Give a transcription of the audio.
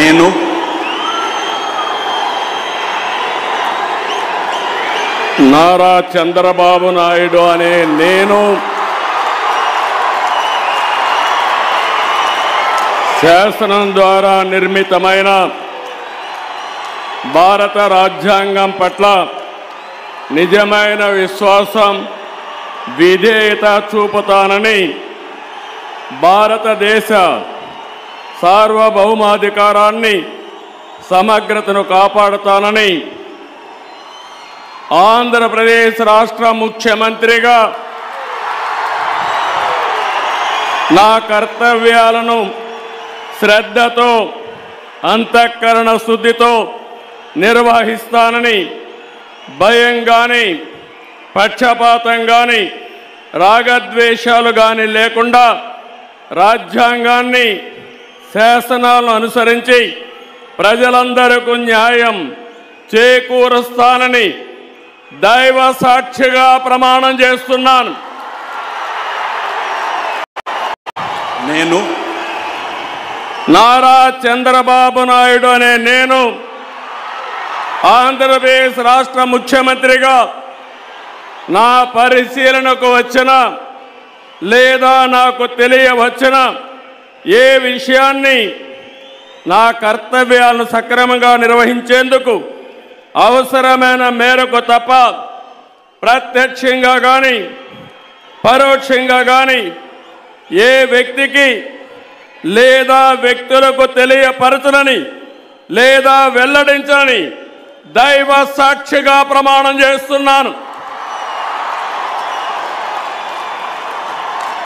నేను నారా చంద్రబాబు నాయుడు అనే నేను శాసనం ద్వారా నిర్మితమైన భారత రాజ్యాంగం పట్ల నిజమైన విశ్వాసం విధేయత చూపుతానని భారతదేశ సార్వభౌమాధికారాన్ని సమగ్రతను కాపాడుతానని ఆంధ్రప్రదేశ్ రాష్ట్ర ముఖ్యమంత్రిగా నా కర్తవ్యాలను శ్రద్ధతో అంతఃకరణ శుద్ధితో నిర్వహిస్తానని భయం గాని పక్షపాతం గాని రాగద్వేషాలు గాని లేకుండా రాజ్యాంగాన్ని శాసనాలను అనుసరించి ప్రజలందరికీ న్యాయం చేకూరుస్తానని దైవ సాక్షిగా ప్రమాణం చేస్తున్నాను. నేను నారా చంద్రబాబు నాయుడు అనే నేను ఆంధ్రప్రదేశ్ రాష్ట్ర ముఖ్యమంత్రిగా నా పరిశీలనకు వచ్చిన లేదా నాకు తెలియవచ్చిన ఏ విషయాన్ని నా కర్తవ్యాలను సక్రమంగా నిర్వహించేందుకు అవసరమైన మేరకు తప్ప ప్రత్యక్షంగా కానీ పరోక్షంగా కానీ ఏ వ్యక్తికి లేదా వ్యక్తులకు తెలియపరచనని లేదా వెల్లడించని దైవ సాక్షిగా ప్రమాణం చేస్తున్నాను.